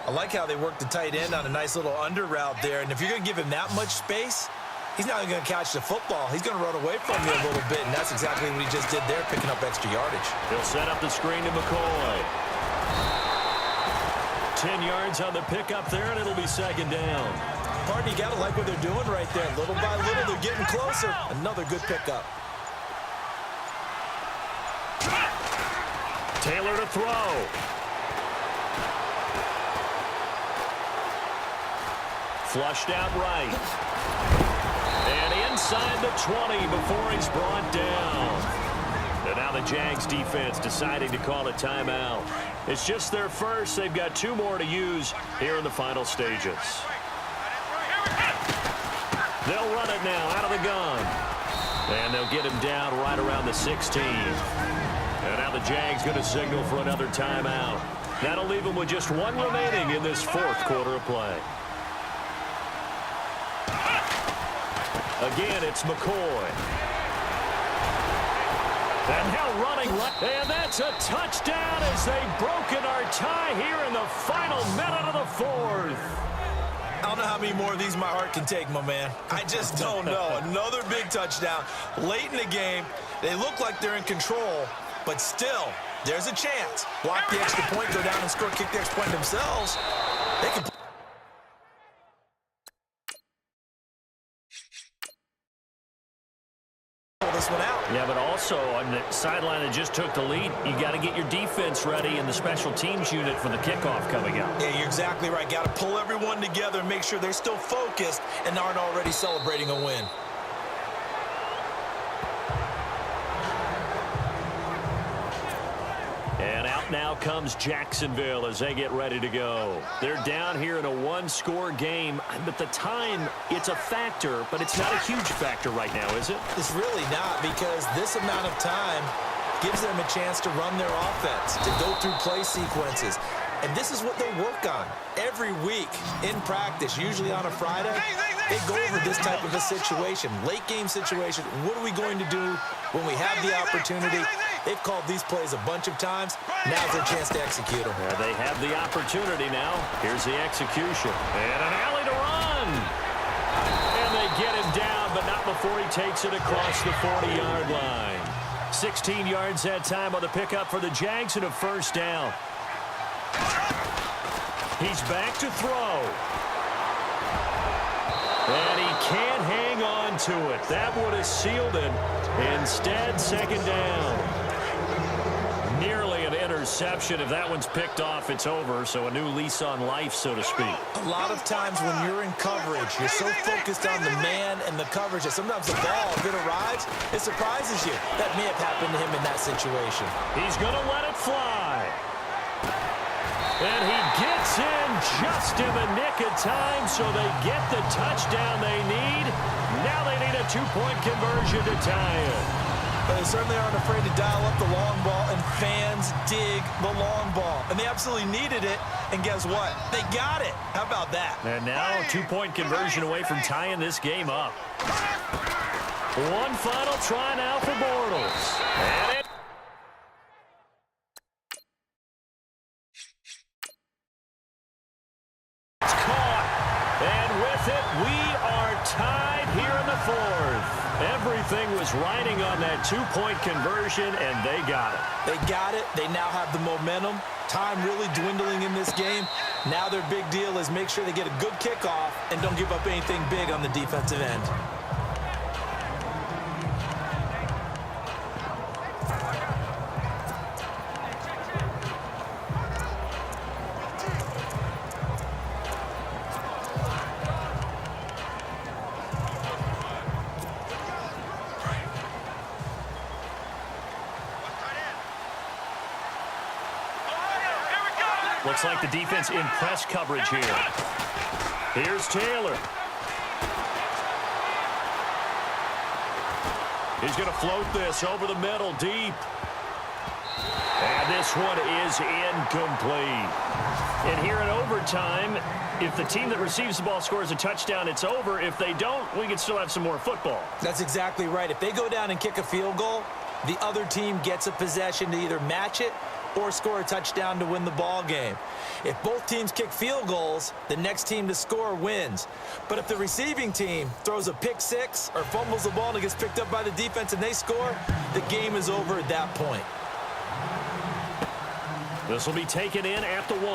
I like how they work the tight end on a nice little under route there. And if you're going to give him that much space, he's not going to catch the football. He's going to run away from you a little bit, and that's exactly what he just did there, picking up extra yardage. He'll set up the screen to McCoy. 10 yards on the pickup there, and it'll be second down. Pardon, you got to like what they're doing right there. Little by little, they're getting closer. Another good pickup. Taylor to throw. Flushed out right. And inside the 20 before he's brought down. And now the Jags defense deciding to call a timeout. It's just their first. They've got 2 more to use here in the final stages. They'll run it now out of the gun. And they'll get him down right around the 16. And now the Jags going to signal for another timeout. That'll leave them with just 1 remaining in this 4th quarter of play. Again, it's McCoy. And now running left. And that's a touchdown as they've broken our tie here in the final minute of the 4th. I don't know how many more of these my heart can take, my man. I just don't know. Another big touchdown. Late in the game, they look like they're in control, but still, there's a chance. Block the extra point, go down and score, kick the extra point themselves. They can pull this one out. Yeah, but also on the sideline that just took the lead, you got to get your defense ready in the special teams unit for the kickoff coming up. Yeah, you're exactly right. Got to pull everyone together and make sure they're still focused and aren't already celebrating a win. And out now comes Jacksonville as they get ready to go. They're down here in a 1-score game, but the time, it's a factor, but it's not a huge factor right now, is it? It's really not, because this amount of time gives them a chance to run their offense, to go through play sequences. And this is what they work on every week in practice, usually on a Friday. They go over this type of a situation, late game situation. What are we going to do when we have the opportunity? They've called these plays a bunch of times. Now's their chance to execute them. Yeah, they have the opportunity now. Here's the execution. And an alley to run. And they get him down, but not before he takes it across the 40-yard line. 16 yards that time on the pickup for the Jags and a first down. He's back to throw. And he can't hang on to it. That would have sealed it. Instead, second down. Nearly an interception. If that one's picked off, it's over. So a new lease on life, so to speak. A lot of times when you're in coverage, you're so focused on the man and the coverage that sometimes the ball, if it arrives, it surprises you. That may have happened to him in that situation. He's going to let it fly. And he gets in just in the nick of time, so they get the touchdown they need. Now they need a 2-point conversion to tie it. But they certainly aren't afraid to dial up the long ball, and fans dig the long ball. And they absolutely needed it, and guess what? They got it. How about that? And now a 2-point conversion away from tying this game up. One final try now for Bortles. And it tied here in the 4th. Everything was riding on that 2-point conversion, and they got it. They got it. They now have the momentum. Time really dwindling in this game. Now their big deal is make sure they get a good kickoff and don't give up anything big on the defensive end. Looks like the defense in press coverage here. Here's Taylor. He's going to float this over the middle deep. And this one is incomplete. And here in overtime, if the team that receives the ball scores a touchdown, it's over. If they don't, we can still have some more football. That's exactly right. If they go down and kick a field goal, the other team gets a possession to either match it or score a touchdown to win the ball game. If both teams kick field goals, the next team to score wins. But if the receiving team throws a pick six or fumbles the ball and it gets picked up by the defense and they score, the game is over at that point. This will be taken in at the 1.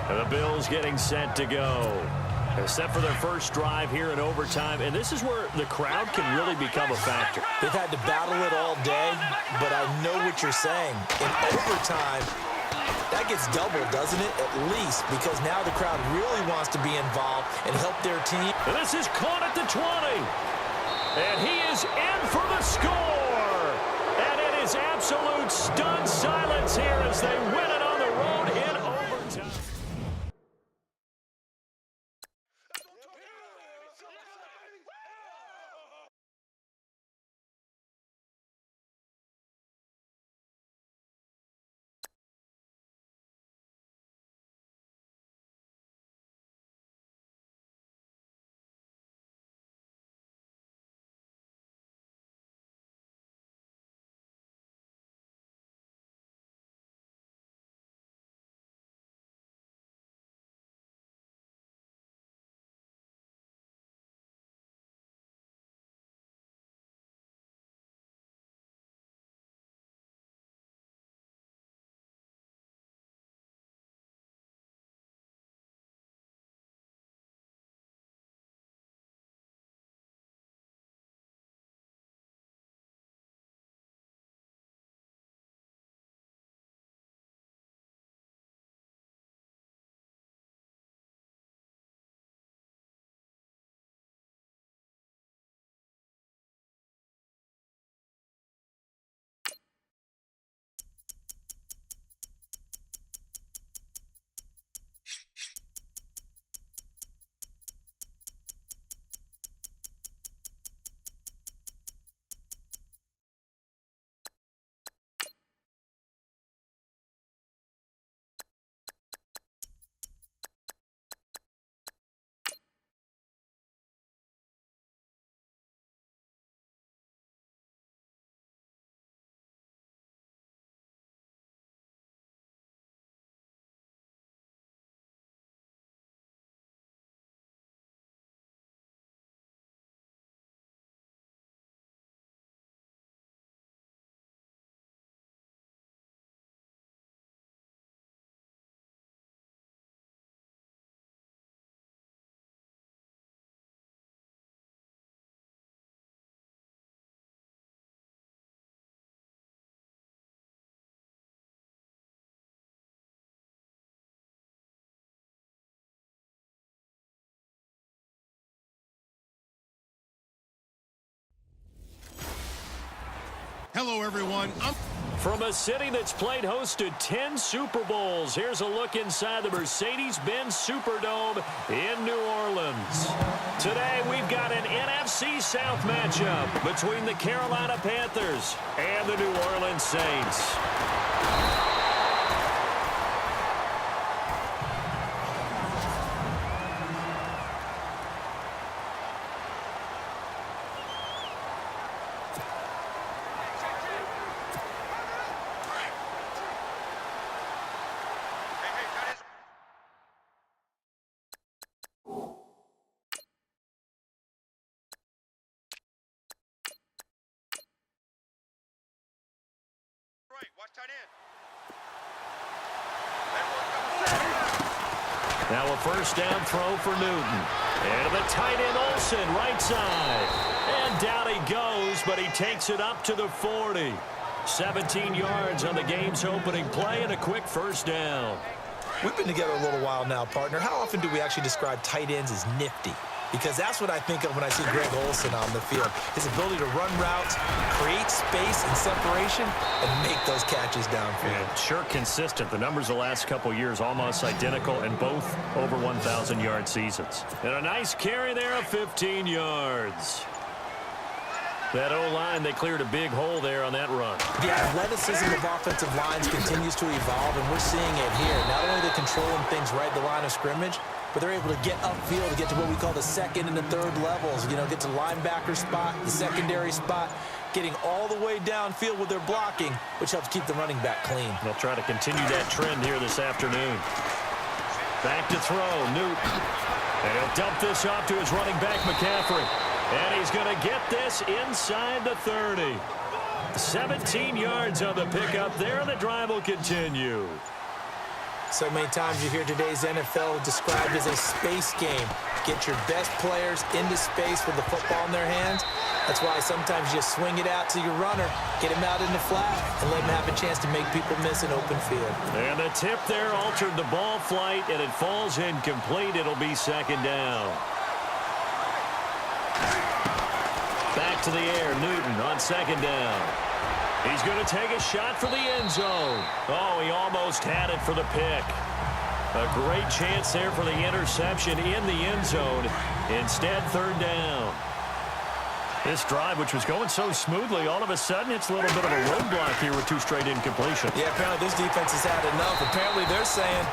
The Bills getting set to go. They're set for their first drive here in overtime, and this is where the crowd can really become a factor. They've had to battle it all day, but I know what you're saying. In overtime, that gets doubled, doesn't it? At least, because now the crowd really wants to be involved and help their team. And this is caught at the 20. And he is in for the score. And it is absolute stunned silence here as they win it on the road in overtime. Hello, everyone. From a city that's played host to 10 Super Bowls, here's a look inside the Mercedes-Benz Superdome in New Orleans. Today, we've got an NFC South matchup between the Carolina Panthers and the New Orleans Saints. Watch tight end. Now a first down throw for Newton. And the tight end Olsen, right side. And down he goes, but he takes it up to the 40. 17 yards on the game's opening play and a quick first down. We've been together a little while now, partner. How often do we actually describe tight ends as nifty? Because that's what I think of when I see Greg Olsen on the field. His ability to run routes, create space and separation, and make those catches downfield. Yeah, sure consistent. The numbers the last couple years almost identical, and both over 1,000-yard seasons. And a nice carry there of 15 yards. That O-line, they cleared a big hole there on that run. The athleticism of offensive lines continues to evolve, and we're seeing it here. Not only are they controlling things right at the line of scrimmage, where they're able to get upfield to get to what we call the second and the third levels. You know, get to the linebacker spot, the secondary spot, getting all the way downfield with their blocking, which helps keep the running back clean. They'll try to continue that trend here this afternoon. Back to throw, Newton. And he'll dump this off to his running back, McCaffrey. And he's going to get this inside the 30. 17 yards on the pickup there, and the drive will continue. So many times you hear today's NFL described as a space game. Get your best players into space with the football in their hands. That's why sometimes you swing it out to your runner, get him out in the flat, and let him have a chance to make people miss an open field. And the tip there altered the ball flight, and it falls incomplete. It'll be second down. Back to the air, Newton on second down. He's going to take a shot for the end zone. Oh, he almost had it for the pick. A great chance there for the interception in the end zone. Instead, third down. This drive, which was going so smoothly, all of a sudden it's a little bit of a roadblock here with 2 straight incompletions. Yeah, apparently this defense has had enough. Apparently they're saying,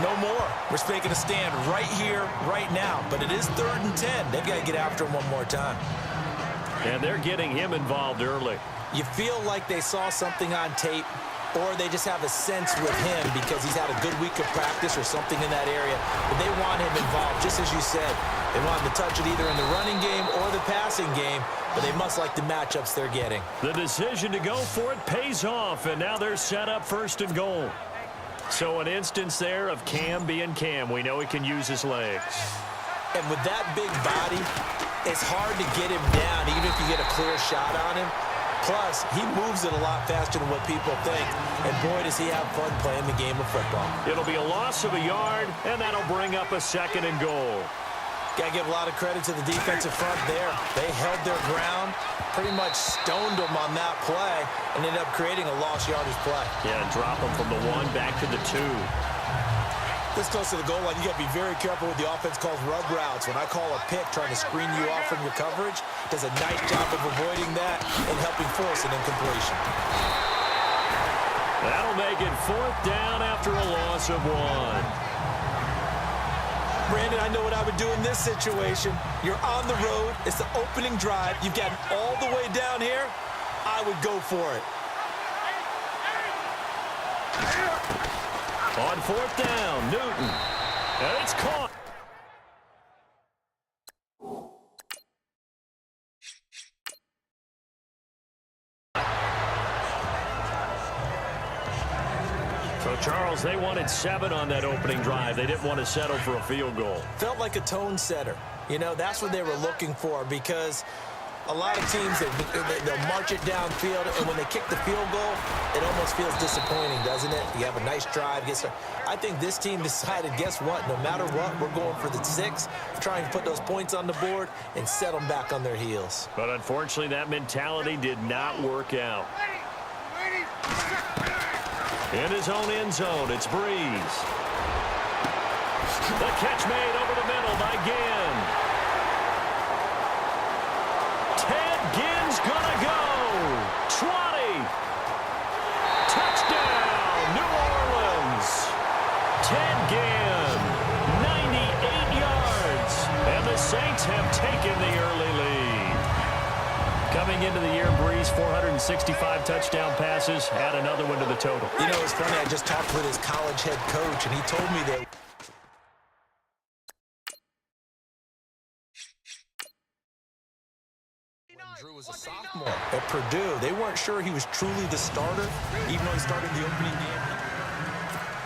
no more. We're making a stand right here, right now. But it is 3rd and 10. They've got to get after him one more time. And they're getting him involved early. You feel like they saw something on tape, or they just have a sense with him because he's had a good week of practice or something in that area. But they want him involved, just as you said. They want him to touch it either in the running game or the passing game, but they must like the matchups they're getting. The decision to go for it pays off, and now they're set up 1st and goal. So an instance there of Cam being Cam. We know he can use his legs. And with that big body, it's hard to get him down, even if you get a clear shot on him. Plus, he moves it a lot faster than what people think. And boy, does he have fun playing the game of football. It'll be a loss of a yard, and that'll bring up a 2nd and goal. Got to give a lot of credit to the defensive front there. They held their ground, pretty much stoned them on that play, and ended up creating a lost yardage play. Yeah, drop them from the 1 back to the 2. This close to the goal line, you got to be very careful with the offense calls rub routes. When I call a pick trying to screen you off from your coverage, does a nice job of avoiding that and helping force an incompletion. That'll make it 4th down after a loss of 1. Brandon, I know what I would do in this situation. You're on the road. It's the opening drive. You've gotten all the way down here. I would go for it. On 4th down, Newton. And it's caught. So, Charles, they wanted 7 on that opening drive. They didn't want to settle for a field goal. Felt like a tone setter. You know, that's what they were looking for because a lot of teams, they'll march it downfield, and when they kick the field goal, it almost feels disappointing, doesn't it? You have a nice drive. I think this team decided, guess what? No matter what, we're going for the 6, trying to put those points on the board and set them back on their heels. But unfortunately, that mentality did not work out. In his own end zone, it's Breeze. The catch made over the middle by Ginn. Ted Ginn's gonna go. 20. Touchdown, New Orleans. Ted Ginn, 98 yards. And the Saints have taken the early lead. Coming into the year, Breeze, 465 touchdown passes. Add another one to the total. You know, it's funny. I just talked with his college head coach, and he told me that Drew was a sophomore at Purdue. They weren't sure he was truly the starter, even though he started the opening game.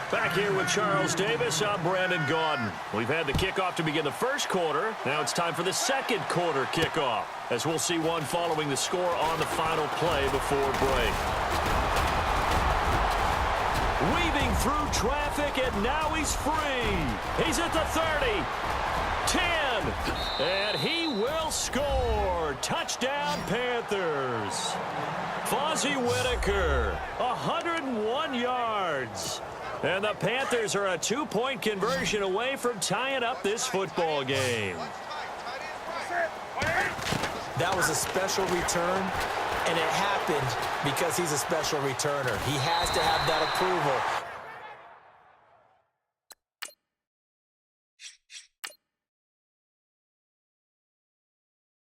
Back here with Charles Davis, I'm Brandon Gaudin. We've had the kickoff to begin the first quarter. Now it's time for the second quarter kickoff, as we'll see one following the score on the final play before break. Weaving through traffic, and now he's free. He's at the 30, 10, and he will score. Touchdown, Panthers. Fozzie Whitaker, 101 yards. And the Panthers are a 2-point conversion away from tying up this football game. That was a special return, and it happened because he's a special returner. He has to have that approval.